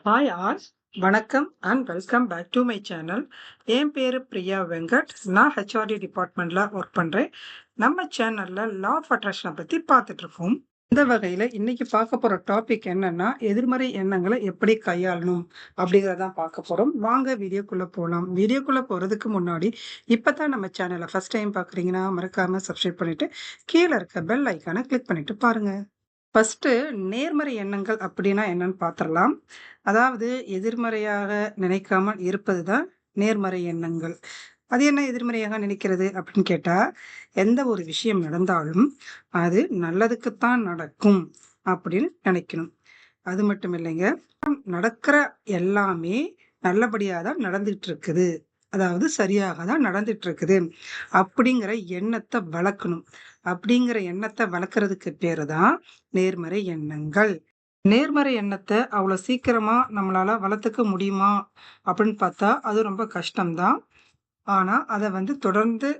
Hi all, வணக்கம் and welcome back to my channel. என் பேர் பிரியா வெங்கட். நான் ஹெச்ஆர்டி டிபார்ட்மெண்ட்டில் ஒர்க் பண்ணுறேன். நம்ம சேனலில் லா ஆஃப் அட்ராக்ஷனை பற்றி பார்த்துட்ருக்கோம். இந்த வகையில் இன்னைக்கு பார்க்க போகிற டாபிக் என்னன்னா, எதிர்மறை எண்ணங்களை எப்படி கையாளணும் அப்படிங்கிறதான் பார்க்க போகிறோம். வாங்க வீடியோக்குள்ளே போகலாம். வீடியோக்குள்ளே போகிறதுக்கு முன்னாடி இப்போ தான் நம்ம சேனலை ஃபஸ்ட் டைம் பார்க்குறீங்கன்னா மறக்காமல் சப்ஸ்கிரைப் பண்ணிவிட்டு கீழே இருக்க பெல் ஐக்கானை கிளிக் பண்ணிவிட்டு பாருங்கள். ஃபஸ்ட்டு நேர்மறை எண்ணங்கள் அப்படின்னா என்னன்னு பார்த்துடலாம். அதாவது எதிர்மறையாக நினைக்காமல் இருப்பது தான் நேர்மறை எண்ணங்கள். அது என்ன எதிர்மறையாக நினைக்கிறது அப்படின்னு கேட்டால், எந்த ஒரு விஷயம் நடந்தாலும் அது நல்லதுக்குத்தான் நடக்கும் அப்படின்னு நினைக்கணும். அது மட்டும் இல்லைங்க, நடக்கிற எல்லாமே நல்லபடியாக தான் நடந்துட்டு இருக்குது, அதாவது சரியாக தான் நடந்துட்டு இருக்குது அப்படிங்கிற எண்ணத்தை வளர்க்கணும். அப்படிங்கிற எண்ணத்தை வளர்க்கறதுக்கு பேரு தான் நேர்மறை எண்ணங்கள். நேர்மறை எண்ணத்தை அவ்வளோ சீக்கிரமா நம்மளால வளர்த்துக்க முடியுமா அப்படின்னு பார்த்தா அது ரொம்ப கஷ்டம்தான். ஆனா அதை தொடர்ந்து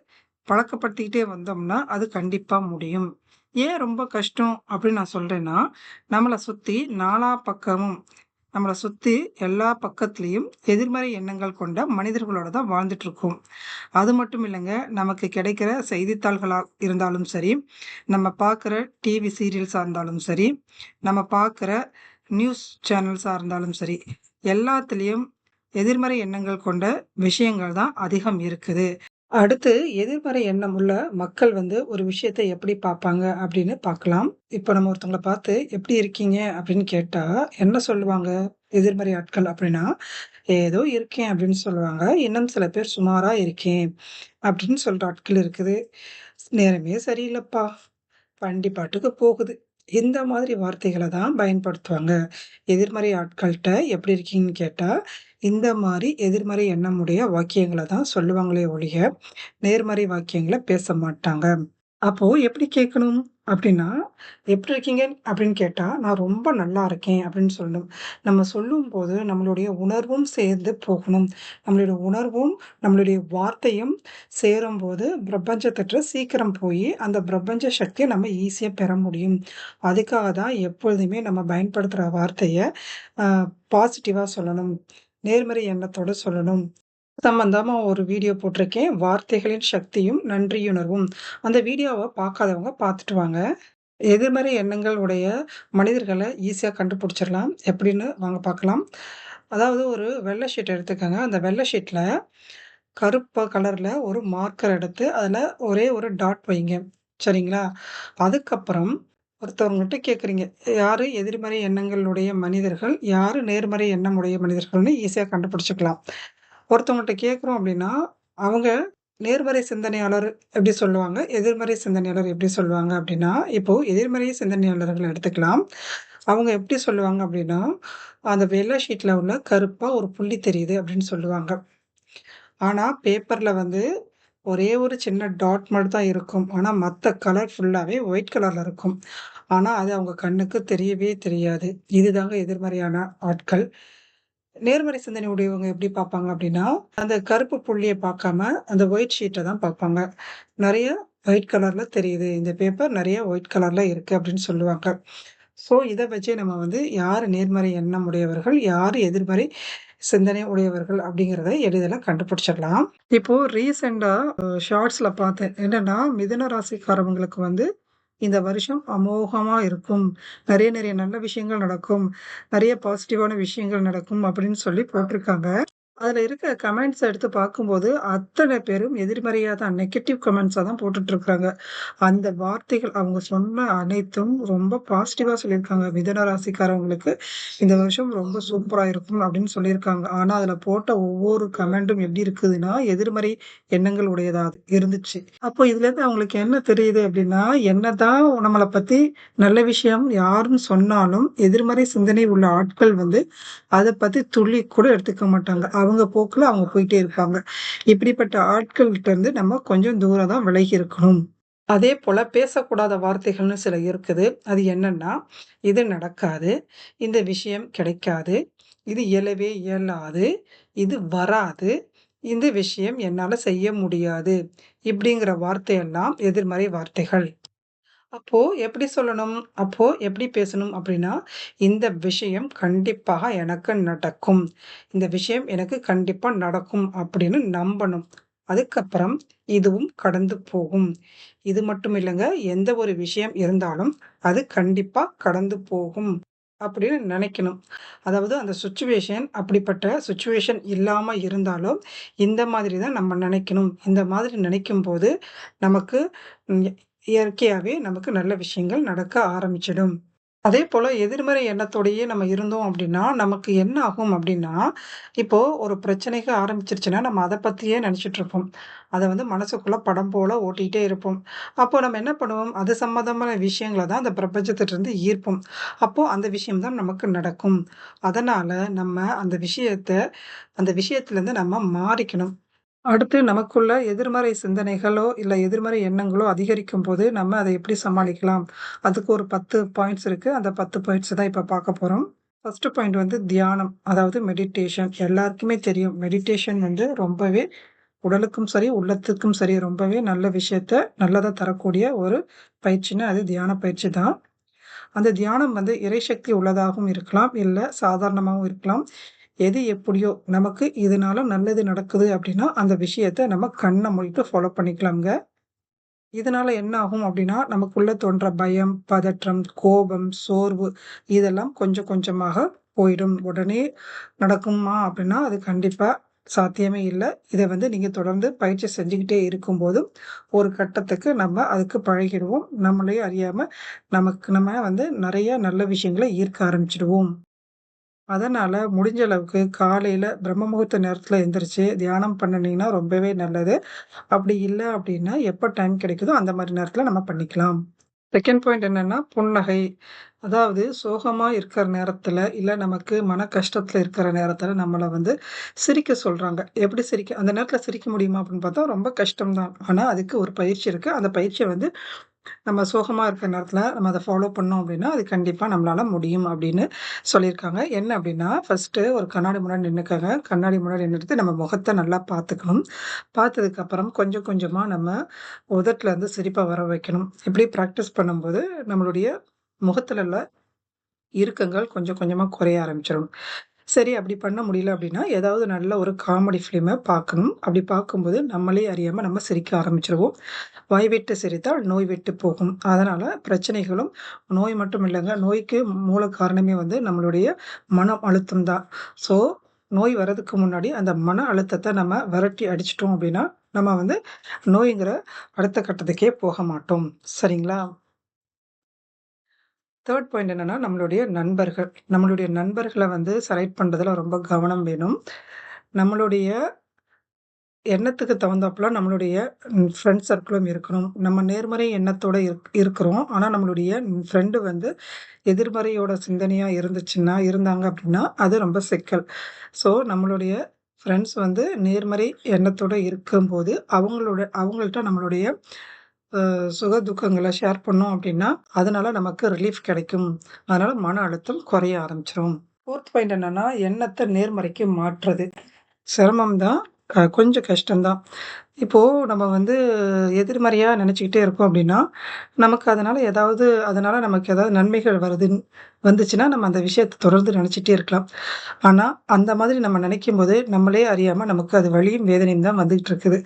பழக்கப்படுத்திக்கிட்டே வந்தோம்னா அது கண்டிப்பா முடியும். ஏன் ரொம்ப கஷ்டம் அப்படின்னு நான் சொல்றேன்னா, நம்மளை சுத்தி நாலா பக்கமும் நம்மளை சுற்றி எல்லா பக்கத்துலேயும் எதிர்மறை எண்ணங்கள் கொண்ட மனிதர்களோட தான் வாழ்ந்துட்டு இருக்கோம். அது மட்டும் இல்லைங்க, நமக்கு கிடைக்கிற செய்தித்தாள்களாக இருந்தாலும் சரி, நம்ம பார்க்குற டிவி சீரியல்ஸாக இருந்தாலும் சரி, நம்ம பார்க்குற நியூஸ் சேனல்ஸாக இருந்தாலும் சரி, எல்லாத்துலேயும் எதிர்மறை எண்ணங்கள் கொண்ட விஷயங்கள் தான் அதிகம் இருக்குது. அடுத்து எதிர்மறை எண்ணம் உள்ள மக்கள் ஒரு விஷயத்தை எப்படி பார்ப்பாங்க அப்படின்னு பார்க்கலாம். இப்போ நம்ம ஒருத்தவங்கள பார்த்து எப்படி இருக்கீங்க அப்படின்னு கேட்டா என்ன சொல்லுவாங்க? எதிர்மறை ஆட்கள் அப்படின்னா, ஏதோ இருக்கேன் அப்படின்னு சொல்லுவாங்க. இன்னும் சில பேர் சுமாரா இருக்கேன் அப்படின்னு சொல்ற ஆட்கள் இருக்குது. நேரமே சரியில்லைப்பா, வண்டி பாட்டுக்கு போகுது, இந்த மாதிரி வார்த்தைகளை தான் பயன்படுத்துவாங்க. எதிர்மறை ஆட்கள்கிட்ட எப்படி இருக்கீங்கன்னு கேட்டா இந்த மாதிரி எதிர்மறை எண்ணமுடைய வாக்கியங்களை தான் சொல்லுவாங்களே ஒழிய நேர்மறை வாக்கியங்களை பேச மாட்டாங்க. அப்போ எப்படி கேட்கணும் அப்படின்னா, எப்படி இருக்கீங்க அப்படின்னு கேட்டா நான் ரொம்ப நல்லா இருக்கேன் அப்படின்னு சொல்லணும். நம்ம சொல்லும் போது நம்மளுடைய உணர்வும் சேர்ந்து போகணும். நம்மளுடைய உணர்வும் நம்மளுடைய வார்த்தையும் சேரும்போது பிரபஞ்சத்திட்ட சீக்கிரம் போய் அந்த பிரபஞ்ச சக்தியை நம்ம ஈஸியா பெற முடியும். அதுக்காக தான் எப்பொழுதுமே நம்ம பயன்படுத்துற வார்த்தைய பாசிட்டிவா சொல்லணும், நேர்மறை எண்ணத்தோட சொல்லணும். சம்பந்தமா ஒரு வீடியோ போட்டிருக்கேன், வார்த்தைகளின் சக்தியும் நன்றியுணர்வும். அந்த வீடியோவை பார்க்காதவங்க பார்த்துட்டு வாங்க. எதிர்மறை எண்ணங்கள் உடைய மனிதர்களை ஈஸியா கண்டுபிடிச்சிடலாம். எப்படின்னு வாங்க பார்க்கலாம். அதாவது ஒரு வெள்ளை ஷீட் எடுத்துக்கோங்க. அந்த வெள்ளை ஷீட்ல கருப்பு கலர்ல ஒரு மார்க்கர் எடுத்து அதுல ஒரே ஒரு டாட் வைங்க. சரிங்களா? அதுக்கப்புறம் ஒருத்தவங்ககிட்ட கேட்குறீங்க, யாரு எதிர்மறை எண்ணங்களுடைய மனிதர்கள், யாரு நேர்மறை எண்ணம் உடைய மனிதர்கள்னு ஈஸியா கண்டுபிடிச்சுக்கலாம். ஒருத்தவங்ககிட்ட கேட்குறோம் அப்படின்னா, அவங்க நேர்மறை சிந்தனையாளர் எப்படி சொல்லுவாங்க, எதிர்மறை சிந்தனையாளர் எப்படி சொல்லுவாங்க அப்படின்னா, இப்போ எதிர்மறை சிந்தனையாளர்கள் எடுத்துக்கலாம். அவங்க எப்படி சொல்லுவாங்க அப்படின்னா, அந்த வெள்ளை ஷீட்ல உள்ள கருப்பா ஒரு புள்ளி தெரியுது அப்படின்னு சொல்லுவாங்க. ஆனா பேப்பர்ல ஒரே ஒரு சின்ன டாட் மட்டும் தான் இருக்கும். ஆனா மத்த கலர் ஃபுல்லாவே ஒயிட் கலர்ல இருக்கும். ஆனா அது அவங்க கண்ணுக்கு தெரியவே தெரியாது. இதுதாங்க எதிர்மறையான ஆட்கள். நேர்மறை சிந்தனை உடையவங்க எப்படி பார்ப்பாங்க அப்படின்னா, அந்த கருப்பு புள்ளிய பார்க்காம அந்த ஒயிட் ஷீட்ட தான் பார்ப்பாங்க. நெறைய ஒயிட் கலர்ல தெரியுது, இந்த பேப்பர் நெறைய ஒயிட் கலர்ல இருக்கு அப்படின்னு சொல்லுவாங்க. ஸோ இத வச்சே நம்ம யாரு நேர்மறை எண்ணம் உடையவர்கள், யாரு எதிர்மறை சிந்தனை உடையவர்கள் அப்படிங்கிறத எளிதில கண்டுபிடிச்சிடலாம். இப்போ ரீசெண்டா ஷார்ட்ஸ்ல பார்த்தேன். என்னன்னா, மிதுன ராசிக்காரவங்களுக்கு இந்த வருஷம் அமோகமா இருக்கும். நிறைய நிறைய நல்ல விஷயங்கள் நடக்கும். நிறைய பாசிட்டிவான விஷயங்கள் நடக்கும் அப்படின்னு சொல்லி போட்டிருக்காங்க. அதுல இருக்க கமெண்ட்ஸ் எடுத்து பார்க்கும்போது, அத்தனை பேரும் எதிர்மறையா தான், நெகட்டிவ் கமெண்ட்ஸா தான் போட்டுட்டு இருக்காங்க. அந்த வார்த்தைகள் அவங்க சொன்ன அனைத்தும் ரொம்ப பாசிட்டிவா சொல்லியிருக்காங்க. மிதுன ராசிக்காரவங்களுக்கு இந்த வருஷம் ரொம்ப சூப்பரா இருக்கும் அப்படின்னு சொல்லியிருக்காங்க. ஆனா அதுல போட்ட ஒவ்வொரு கமெண்ட்டும் எப்படி இருக்குதுன்னா, எதிர்மறை எண்ணங்கள் உடையதா இருந்துச்சு. அப்போ இதுல இருந்து அவங்களுக்கு என்ன தெரியுது அப்படின்னா, என்னதான் நம்மளை பத்தி நல்ல விஷயம் யாருன்னு சொன்னாலும் எதிர்மறை சிந்தனை உள்ள ஆட்கள் அதை பத்தி துளி கூட எடுத்துக்க மாட்டாங்க. அவங்க போக்குல அவங்க போயிட்டே இருப்பாங்க. இப்படிப்பட்ட ஆட்கள்கிட்ட இருந்து நம்ம கொஞ்சம் தூரம் தான் விலகி இருக்கணும். அதே போல பேசக்கூடாத வார்த்தைகள்னு சில இருக்குது. அது என்னன்னா, இது நடக்காது, இந்த விஷயம் கிடைக்காது, இது இயலவே இயலாது, இது வராது, இந்த விஷயம் என்னால செய்ய முடியாது, இப்படிங்கிற வார்த்தையெல்லாம் எதிர்மறை வார்த்தைகள். அப்போ எப்படி சொல்லணும்? அப்போ எப்படி பேசணும் அப்படின்னா, இந்த விஷயம் கண்டிப்பாக எனக்கு நடக்கும். இந்த விஷயம் எனக்கு கண்டிப்பா நடக்கும் அப்படின்னு நம்பணும். அதுக்கப்புறம் இதுவும் கடந்து போகும். இது மட்டும் இல்லங்க, எந்த ஒரு விஷயம் இருந்தாலும் அது கண்டிப்பா கடந்து போகும் அப்படின்னு நெனைக்கணும். அதாவது அந்த சிச்சுவேஷன் அப்படிப்பட்ட சிச்சுவேஷன் இல்லாம இருந்தாலும், இந்த மாதிரி தான் நம்ம நெனைக்கணும். இந்த மாதிரி நெனைக்கும்போது நமக்கு ம் இயற்கையாவே நமக்கு நல்ல விஷயங்கள் நடக்க ஆரம்பிச்சிடும். அதேபோல எதிர்மறை எண்ணத்தோடயே நம்ம இருந்தோம் அப்டின்னா, நமக்கு என்ன ஆகும் அப்டின்னா, இப்போ ஒரு பிரச்சனைகள் ஆரம்பிச்சுருச்சுன்னா, நம்ம அத பத்தியே நெனச்சுட்டு இருப்போம். அத வந்து மனசுக்குள்ள படம் போல ஓட்டிட்டே இருப்போம். அப்போ நம்ம என்ன பண்ணுவோம்? அது சம்மந்தமான விஷயங்கள தான் அந்த பிரபஞ்சத்திட்டருந்து ஈர்ப்போம். அப்போ அந்த விஷயம் தான் நமக்கு நடக்கும். அதனால நம்ம அந்த விஷயத்துலருந்து நம்ம மாறிக்கணும். அடுத்து நமக்குள்ள எதிர்மறை சிந்தனைகளோ, இல்ல எதிர்மறை எண்ணங்களோ அதிகரிக்கும்போது, நம்ம அத எப்படி சமாளிக்கலாம்? அதுக்கு ஒரு 10 பாயிண்ட்ஸ் இருக்கு. அந்த 10 பாயிண்ட்ஸ் தான் இப்ப பார்க்க போறோம். ஃபர்ஸ்ட் பாயிண்ட் வந்து தியானம். அதாவது மெடிடேஷன். எல்லாருக்குமே தெரியும். மெடிடேஷன் வந்து ரொம்பவே உடலுக்கும் சரி, உள்ளத்துக்கும் சரி ரொம்பவே நல்ல விஷயத்த நல்லதா தரக்கூடிய ஒரு பயிற்சின்னா, அது தியான பயிற்சி தான். அந்த தியானம் வந்து இறைசக்தி உள்ளதாகவும் இருக்கலாம், இல்ல சாதாரணமாவும் இருக்கலாம். எது எப்படியோ நமக்கு இதனால நல்லது நடக்குது அப்படின்னா, அந்த விஷயத்த நம்ம கண்ண மூடிட்டு ஃபாலோ பண்ணிக்கலாம்ங்க. இதனால என்ன ஆகும் அப்படின்னா, நமக்குள்ள தோன்ற பயம், பதற்றம், கோபம், சோர்வு இதெல்லாம் கொஞ்சம் கொஞ்சமாக போயிடும். உடனே நடக்குமா அப்படின்னா, அது கண்டிப்பா சாத்தியமே இல்ல. இத வந்து நீங்க தொடர்ந்து பயிற்சி செஞ்சுகிட்டே இருக்கும்போது, ஒரு கட்டத்துக்கு நம்ம அதுக்கு பழகிடுவோம். நம்மளே அறியாம நம்ம வந்து நெறைய நல்ல விஷயங்கள ஈர்க்க ஆரம்பிச்சுடுவோம். அதனால முடிஞ்ச அளவுக்கு காலையில பிரம்ம முகூர்த்த நேரத்துல எந்திரிச்சு தியானம் பண்ணுனீங்கன்னா ரொம்பவே நல்லது. அப்படி இல்ல அப்படின்னா, எப்ப டைம் கிடைக்குதோ அந்த மாரி நேரத்துல நம்ம பண்ணிக்கலாம். செகண்ட் பாயிண்ட் என்னன்னா, புன்னகை. அதாவது சோகமா இருக்கிற நேரத்துல, இல்ல நமக்கு மன கஷ்டத்துல இருக்கிற நேரத்துல நம்மள வந்து சிரிக்க சொல்றாங்க. எப்படி சிரிக்க அந்த நேரத்துல சிரிக்க முடியுமா அப்படின்னு பார்த்தா ரொம்ப கஷ்டம் தான். ஆனா அதுக்கு ஒரு பயிற்சி இருக்கு. அந்த பயிற்சிய வந்து நம்ம சோகமா இருக்கிற நேரத்துல நம்ம அத ஃபாலோ பண்ணோம் அப்படின்னா, அது கண்டிப்பா நம்மளால முடியும் அப்படின்னு சொல்லியிருக்காங்க. என்ன அப்படின்னா, ஃபர்ஸ்ட்டு ஒரு கண்ணாடி முன்னாடி நின்னுக்கங்க. கண்ணாடி முன்னாடி நின்னுட்டு நம்ம முகத்த நல்லா பார்த்துக்கணும். பார்த்ததுக்கப்புறம் கொஞ்சம் கொஞ்சமா நம்ம உதட்டுலருந்து சிரிப்ப வர வைக்கணும். இப்படி பிராக்டிஸ் பண்ணும்போது நம்மளுடைய முகத்துல உள்ள இறுக்கங்கள் கொஞ்சம் கொஞ்சமா குறைய ஆரம்பிச்சுரும். சரி அப்படி பண்ண முடியல அப்படின்னா, ஏதாவது நல்ல ஒரு காமெடி ஃபிலிம பார்க்கணும். அப்படி பார்க்கும்போது நம்மளே அறியாம நம்ம சிரிக்க ஆரம்பிச்சுருவோம். வாய் விட்டு சிரித்தால் நோய் விட்டு போகும். அதனால பிரச்சனைகளும் நோய் மட்டும் இல்லங்க. நோய்க்கு மூல காரணமே வந்து நம்மளுடைய மன அழுத்தம் தான். ஸோ நோய் வர்றதுக்கு முன்னாடி அந்த மன அழுத்தத்த நம்ம விரட்டி அடிச்சுட்டோம் அப்படின்னா, நம்ம வந்து நோய்ங்கிற அடுத்த கட்டத்துக்கே போக மாட்டோம். சரிங்களா? 3 பாயிண்ட் என்னன்னா, நம்மளுடைய நண்பர்கள். நம்மளுடைய நண்பர்கள வந்து செலக்ட் பண்றதுல ரொம்ப கவனம் வேணும். நம்மளுடைய எண்ணத்துக்கு தகுந்தாப்புல நம்மளுடைய ஃப்ரெண்ட் சர்க்கிளும் இருக்கணும். நம்ம நேர்மறை எண்ணத்தோட இருக்கிறோம். ஆனா நம்மளுடைய ஃப்ரெண்டு வந்து எதிர்மறையோட சிந்தனையா இருந்தாங்க அப்படின்னா, அது ரொம்ப சிக்கல். ஸோ நம்மளுடைய ஃப்ரெண்ட்ஸ் வந்து நேர்மறை எண்ணத்தோட இருக்கும்போது, அவங்கள்ட்ட நம்மளுடைய சுக துக்கங்கள ஷேர் பண்ணோம் அப்படின்னா, அதனால நமக்கு ரிலீஃப் கிடைக்கும். அதனால மன அழுத்தம் குறைய ஆரம்பிச்சுரும். 4த் பாயிண்ட் என்னன்னா, எண்ணத்த நேர்மறைக்கு மாற்றுறது. சிரமம் தான். கொஞ்சம் கஷ்டம் தான். இப்போ நம்ம வந்து எதிர்மறையா நெனச்சுக்கிட்டே இருக்கோம் அப்டின்னா, நமக்கு அதனால நமக்கு ஏதாவது நன்மைகள் வந்துச்சுன்னா, நம்ம அந்த விஷயத்த தொடர்ந்து நெனச்சுட்டே இருக்கலாம். ஆனா, அந்த மாதிரி நம்ம நெனைக்கும்போது, நம்மளே அறியாம நமக்கு அது வலியும், வேதனையும் தான் வந்துகிட்டு இருக்குது.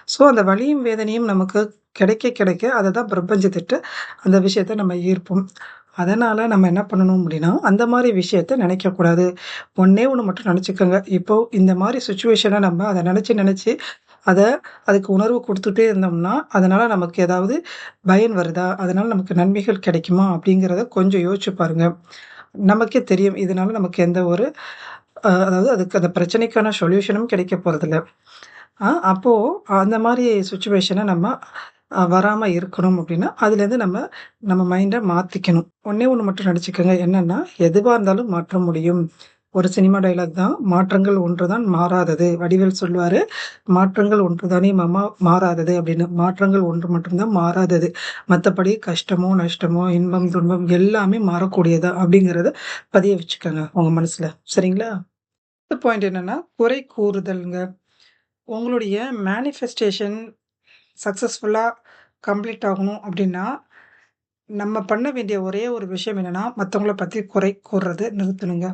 ஸோ, அந்த வலியும், வேதனையும் நமக்கு கிடைக்க, கிடைக்க அத தான் பிரபஞ்சத்திட்ட அந்த விஷயத்த நம்ம ஈர்ப்போம். அதனால நம்ம என்ன பண்ணணும் அப்டின்னா, அந்த மாரி விஷயத்த நெனைக்கக்கூடாது. ஒண்ணே ஒண்ணு மட்டும் நெனச்சுக்கங்க. இப்போ இந்த மாரி சிச்சுவேஷன நம்ம அத நெனச்சு, நெனச்சு அத அதுக்கு உணர்வு குடுத்துட்டே இருந்தோம்னா, அதனால நமக்கு ஏதாவது பயன் வருதா? அதனால நமக்கு நன்மைகள் கிடைக்குமா? அப்படிங்கிறத கொஞ்சம் யோசிச்சு பாருங்க. நமக்கே தெரியும். இதனால நமக்கு எந்த ஒரு அதாவது அதுக்கு அந்த பிரச்சனைக்கான சொல்யூஷனும் கிடைக்க போறதில்ல. அப்போ அந்த மாரி சிச்சுவேஷன நம்ம வராம இருக்கணும் அப்படின்னா, அதுலேருந்து நம்ம நம்ம மைண்ட மாத்திக்கணும். ஒண்ணே ஒண்ணு மட்டும் நெனச்சுக்கங்க. என்னன்னா, எதுவா இருந்தாலும் மாற்ற முடியும். ஒரு சினிமா டயலாக் தான். "மாற்றங்கள் ஒன்றுதான் மாறாதது." வடிவேல் சொல்லுவாரு. "மாற்றங்கள் ஒன்றுதானே மாமா மாறாதது" அப்படின்னு. மாற்றங்கள் ஒன்று மட்டும் தான் மாறாதது. மத்தபடி கஷ்டமோ, நஷ்டமோ, இன்பம், துன்பம் எல்லாமே மாறக்கூடியது அப்படிங்கிறத பதிய வச்சுக்கங்க உங்க மனசுல. சரிங்களா? அடுத்த பாயிண்ட் என்னன்னா, குறை கூறுதல்ங்க. உங்களுடைய மேனிஃபெஸ்டேஷன் சக்சஸ்ஃபுல்லா கம்ப்ளீட் ஆகணும் அப்படின்னா, நம்ம பண்ண வேண்டிய ஒரே ஒரு விஷயம் என்னன்னா, மத்தவங்கள பத்தி குறை கூறுறது நிறுத்தணுங்க.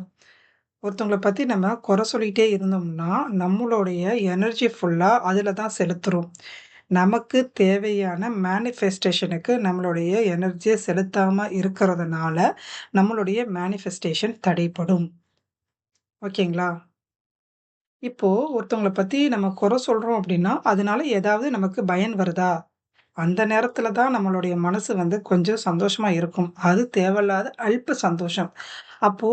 ஒருத்தவங்கள பத்தி நம்ம குறை சொல்லிட்டே இருந்தோம்னா, நம்மளுடைய எனர்ஜி ஃபுல்லா அதுல தான் செலுத்துறோம். நமக்கு தேவையான மேனிஃபெஸ்டேஷனுக்கு நம்மளுடைய எனர்ஜிய செலுத்தாம இருக்கிறதுனால, நம்மளுடைய மேனிஃபெஸ்டேஷன் தடைப்படும். ஓகேங்களா? இப்போ ஒருத்தவங்கள பத்தி நம்ம குறை சொல்றோம் அப்படின்னா, அதனால ஏதாவது நமக்கு பயன் வருதா? அந்த நேரத்துல தான் நம்மளுடைய மனசு கொஞ்சம் சந்தோஷமா இருக்கும். அது தேவையில்லாத அல்ப சந்தோஷம். அப்போ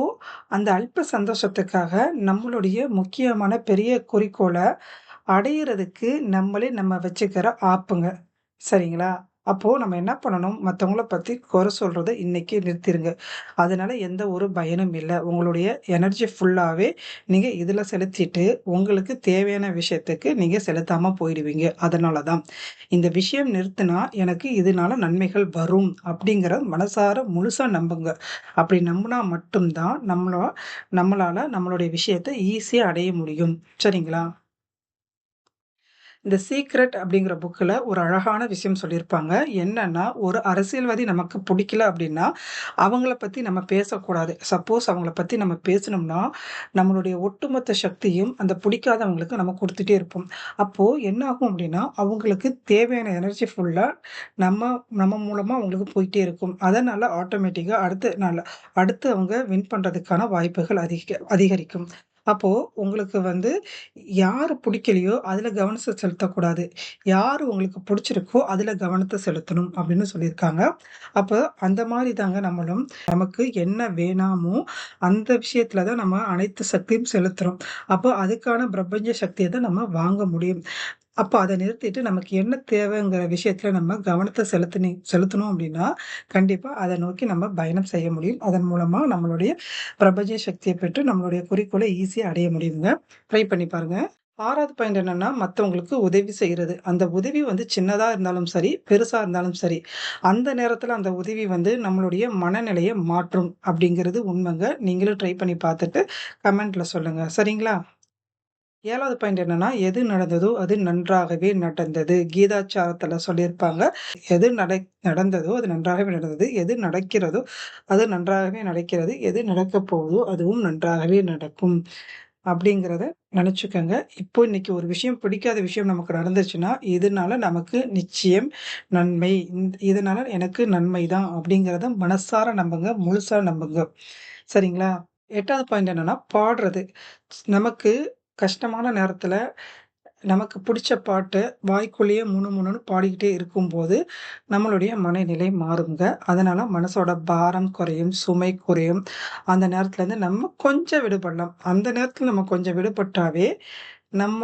அந்த அல்ப சந்தோஷத்துக்காக நம்மளுடைய முக்கியமான பெரிய குறிக்கோள அடையிறதுக்கு நம்ம வச்சுக்கிற ஆப்புங்க. சரிங்களா? அப்போ நம்ம என்ன பண்ணணும்? மத்தவங்கள பத்தி குறை சொல்றத இன்னைக்கு நிறுத்திருங்க. அதனால எந்த ஒரு பயனும் இல்ல. உங்களுடைய எனர்ஜி ஃபுல்லாவே நீங்க இதுல செலுத்திட்டு, உங்களுக்கு தேவையான விஷயத்துக்கு நீங்க செலுத்தாம போயிடுவீங்க. அதனால தான். இந்த விஷயம் நிறுத்துனா, எனக்கு இதனால நன்மைகள் வரும் அப்படிங்கிற மனசார முழுசா நம்புங்க. அப்படி நம்புனா மட்டும் தான் நம்மளால நம்மளுடைய விஷயத்த ஈஸியா அடைய முடியும். சரிங்களா? இந்த சீக்ரெட் அப்படிங்கிற புக்ல ஒரு அழகான விஷயம் சொல்லியிருப்பாங்க. என்னன்னா, ஒரு அரசியல்வாதி நமக்கு புடிக்கல அப்படின்னா, அவங்கள பத்தி நம்ம பேசக்கூடாது. சப்போஸ் அவங்கள பத்தி நம்ம பேசுனோம்னா, நம்மளுடைய ஒட்டுமொத்த சக்தியும் அந்த புடிக்காதவங்களுக்கு நம்ம குடுத்துட்டே இருப்போம். அப்போ என்ன ஆகும் அப்படின்னா, அவங்களுக்கு தேவையான எனர்ஜி ஃபுல்லா நம்ம நம்ம மூலமா அவங்களுக்கு போயிட்டே இருக்கும். அதனால ஆட்டோமேட்டிக்கா அடுத்து அவங்க வின் பண்றதுக்கான வாய்ப்புகள் அதிகரிக்கும். அப்போ உங்களுக்கு யாரு புடிக்கலையோ, அதுல கவனத்த செலுத்தக்கூடாது. யாரு உங்களுக்கு புடிச்சிருக்கோ, அதுல கவனத்த செலுத்தணும் அப்படின்னு சொல்லியிருக்காங்க. அப்ப அந்த மாரி தாங்க நம்மளும். நமக்கு என்ன வேணாமோ, அந்த விஷயத்துல தான் நம்ம அனைத்து சக்தியும் செலுத்துறோம். அப்போ அதுக்கான பிரபஞ்ச சக்திய தான் நம்ம வாங்க முடியும். அப்ப அத நிறுத்திட்டு நமக்கு என்ன தேவைங்கிற விஷயத்துல நம்ம கவனத்த செலுத்தணும் அப்படின்னா, கண்டிப்பா அத நோக்கி நம்ம பயணம் செய்ய முடியும். அதன் மூலமா நம்மளுடைய பிரபஞ்ச சக்திய பெற்று நம்மளுடைய குறிக்கோள ஈஸியா அடைய முடியுங்க. ட்ரை பண்ணி பாருங்க. 6வது பாயிண்ட் என்னன்னா, மத்தவங்களுக்கு உதவி செய்றது. அந்த உதவி சின்னதா இருந்தாலும் சரி, பெருசா இருந்தாலும் சரி, அந்த நேரத்துல அந்த உதவி நம்மளுடைய மனநிலைய மாற்றும் அப்படிங்கிறது உண்மைங்க. நீங்களும் ட்ரை பண்ணி பார்த்துட்டு கமெண்ட்ல சொல்லுங்க. சரிங்களா? 7வது பாயிண்ட் என்னன்னா, எது நடந்ததோ அது நன்றாகவே நடந்தது. கீதாச்சாரத்துல சொல்லியிருப்பாங்க. எது நடந்ததோ அது நன்றாகவே நடந்தது. எது நடக்கிறதோ அது நன்றாகவே நடக்கிறது. எது நடக்கப் போகுதோ அதுவும் நன்றாகவே நடக்கும். அப்படிங்கிறத நெனச்சுக்கங்க. இப்போ இன்னைக்கு ஒரு விஷயம் பிடிக்காத விஷயம் நமக்கு நடந்துச்சுன்னா, இதனால நமக்கு நிச்சயம் நன்மை. இதனால எனக்கு நன்மை தான் அப்படிங்கிறத மனசார நம்புங்க. முழுசா நம்புங்க. சரிங்களா? 8வது பாயிண்ட் என்னன்னா, பாடுறது. நமக்கு கஷ்டமான நேரத்துல நமக்கு புடிச்ச பாட்ட வாய்க்குள்ளேயே முணுமுணுன்னு பாடிக்கிட்டே இருக்கும்போது, நம்மளுடைய மனநிலை மாறுங்க. அதனால மனசோட பாரம் குறையும், சுமை குறையும். அந்த நேரத்துலருந்து நம்ம கொஞ்சம் விடுபடலாம். அந்த நேரத்துல நம்ம கொஞ்சம் விடுபட்டாவே, நம்ம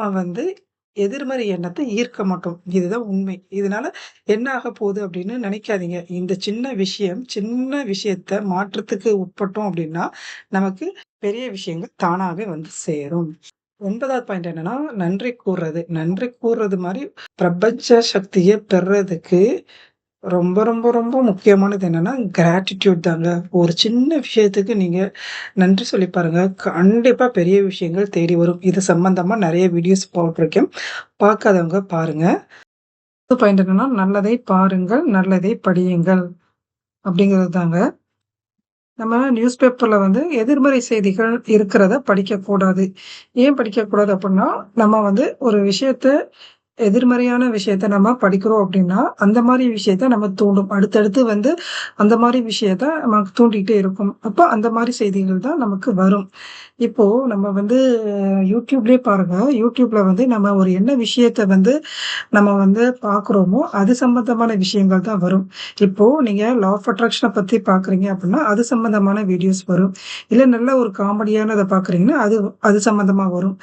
எதிர்மறை எண்ணத்த ஈர்க்க மாட்டோம். இதுதான் உண்மை. இதனால என்ன ஆகப்போகுது அப்படின்னு நினைக்காதீங்க. இந்த சின்ன விஷயத்த மாற்றத்துக்கு உட்பட்டோம் அப்படின்னா, நமக்கு பெரிய விஷயங்கள் தானாவே சேரும். 9வது பாயிண்ட் என்னன்னா, நன்றி கூறுறது. நன்றி கூறுறது மாரி பிரபஞ்ச சக்திய பெறுறதுக்கு ரொம்ப, ரொம்ப, ரொம்ப முக்கியமானது என்னன்னா, கிராட்டிட்யூட் தாங்க. ஒரு சின்ன விஷயத்துக்கு நீங்க நன்றி சொல்லி பாருங்க. கண்டிப்பா பெரிய விஷயங்கள் தேடி வரும். இது சம்பந்தமா நெறைய வீடியோஸ் போட்டிருக்கேன். பார்க்காதவங்க பாருங்க. பாயிண்ட் என்னன்னா, நல்லதை பாருங்கள், நல்லதை படியுங்கள் அப்படிங்கிறது தாங்க. நம்ம நியூஸ் பேப்பர்ல எதிர்மறை செய்திகள் இருக்கிறத படிக்கக்கூடாது. ஏன் படிக்கக்கூடாது அப்புட்ன்னா, நம்ம ஒரு விஷயத்த எதிர்மறையான விஷயத்த நம்ம படிக்கிறோம் அப்படின்னா, அந்த மாரி விஷயத்த நம்ம தூண்டும். அடுத்தடுத்து அந்த மாரி விஷயத்த நமக்கு தூண்டிட்டே இருக்கும். அப்ப அந்த மாரி செய்திகள் தான் நமக்கு வரும். இப்போ நம்ம YouTubeலயே பாருங்க. YouTubeல நம்ம ஒரு என்ன விஷயத்த நம்ம பார்க்குறோமோ, அது சம்பந்தமான விஷயங்கள் தான் வரும். இப்போ நீங்க லா ஆஃப் அட்ராக்ஷன பத்தி பார்க்குறீங்க அப்படின்னா, அது சம்பந்தமான வீடியோஸ் வரும். இல்ல நல்ல ஒரு காமெடியானத பார்க்குறீங்கன்னா, அது அது சம்பந்தமா வரும்.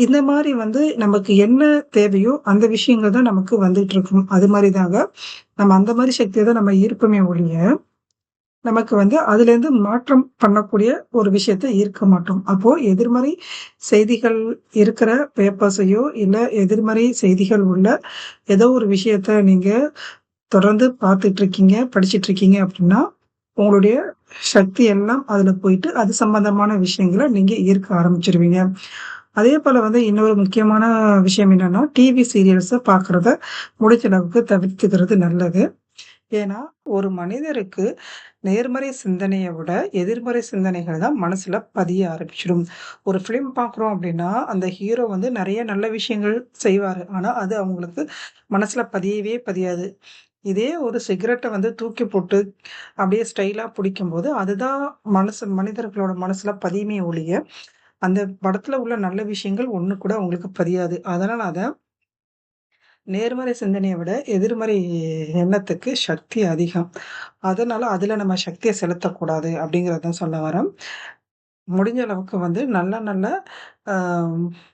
இந்த மாரி நமக்கு என்ன தேவையோ, அந்த விஷயங்கள் தான் நமக்கு வந்துட்டு இருக்கும். அது மாரி தாங்க. நம்ம அந்த மாரி சக்திய தான் நம்ம ஈர்ப்போமே ஒழிய, நமக்கு அதுலேருந்து மாற்றம் பண்ணக்கூடிய ஒரு விஷயத்த ஈர்க்க மாட்டோம். அப்போ எதிர்மறை செய்திகள் இருக்கிற பேப்பர்ஸையோ, இல்ல எதிர்மறை செய்திகள் உள்ள ஏதோ ஒரு விஷயத்த நீங்க தொடர்ந்து பார்த்துட்டு இருக்கீங்க, படிச்சுட்டு இருக்கீங்க அப்படின்னா, உங்களுடைய சக்தி எல்லாம் அதுல போயிட்டு, அது சம்பந்தமான விஷயங்கள நீங்க ஈர்க்க ஆரம்பிச்சுருவீங்க. அதே போல இன்னொரு முக்கியமான விஷயம் என்னன்னா, டிவி சீரியல்ஸ பார்க்குறத முடிஞ்ச அளவுக்கு தவிர்த்துக்கிறது நல்லது. ஏன்னா, ஒரு மனிதருக்கு நேர்மறை சிந்தனைய விட, எதிர்மறை சிந்தனைகள் தான் மனசுல பதிய ஆரம்பிச்சுடும். ஒரு ஃபிலிம் பார்க்குறோம் அப்படின்னா, அந்த ஹீரோ வந்து நெறைய நல்ல விஷயங்கள் செய்வாரு. ஆனா, அது அவங்களுக்கு மனசுல பதியவே பதியாது. இதே ஒரு சிகரெட்ட வந்து தூக்கி போட்டு, அப்படியே ஸ்டைலா புடிக்கும்போது, அதுதான் மனிதர்களோட மனசுல பதியுமே ஒழிய, அந்த படத்துல உள்ள நல்ல விஷயங்கள் ஒண்ணு கூட அவங்களுக்கு பதியாது. அதனால நேர்மறை சிந்தனைய விட எதிர்மறை எண்ணத்துக்கு சக்தி அதிகம். அதனால அதுல நம்ம சக்திய செலுத்தக்கூடாது அப்படிங்கிறத தான் சொல்ல வரேன். முடிஞ்ச அளவுக்கு வந்து நல்ல நல்ல அ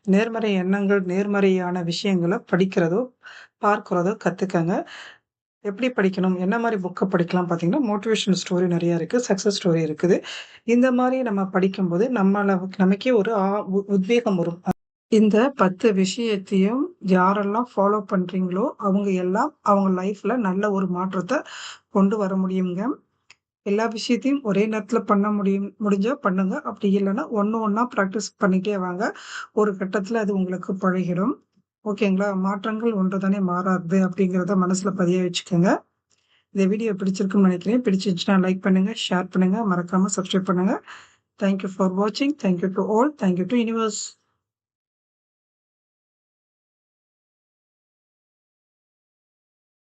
நேர்மறை எண்ணங்கள், நேர்மறையான விஷயங்கள படிக்கிறதோ, பார்க்கிறதோ கத்துக்கங்க. எப்படி படிக்கணும்? என்ன மாரி புக்க படிக்கலாம் பார்த்தீங்கன்னா, மோட்டிவேஷனல் ஸ்டோரி நெறைய இருக்கு. சக்சஸ் ஸ்டோரி இருக்குது. இந்த மாரி நம்ம படிக்கும்போது நமக்கே ஒரு உத்வேகம் வரும். இந்த 10 விஷயத்தையும் யாரெல்லாம் ஃபாலோ பண்றீங்களோ, அவங்க எல்லாம் அவங்க லைஃப்ல நல்ல ஒரு மாற்றத்த கொண்டு வர முடியுங்க. எல்லா விஷயத்தையும் ஒரே நேரத்துல பண்ண முடிஞ்சா பண்ணுங்க. அப்படி இல்லன்னா, ஒண்ணு ஒண்ணா பிராக்டிஸ் பண்ணிட்டே வாங்க. ஒரு கட்டத்துல அது உங்களுக்கு பழகிடும். ஓகேங்களா? மாற்றங்கள் ஒன்று தானே மாறாதது அப்படிங்கிறத மனசுல பதிய வச்சுக்கோங்க. இந்த வீடியோ பிடிச்சிருக்குன்னு நினைக்கிறேன். பிடிச்சிருந்துச்சுன்னா லைக் பண்ணுங்க, ஷேர் பண்ணுங்க, மறக்காம சப்ஸ்கிரைப் பண்ணுங்க. தேங்க் யூ ஃபார் வாட்சிங். Thank you to all. Thank you to universe.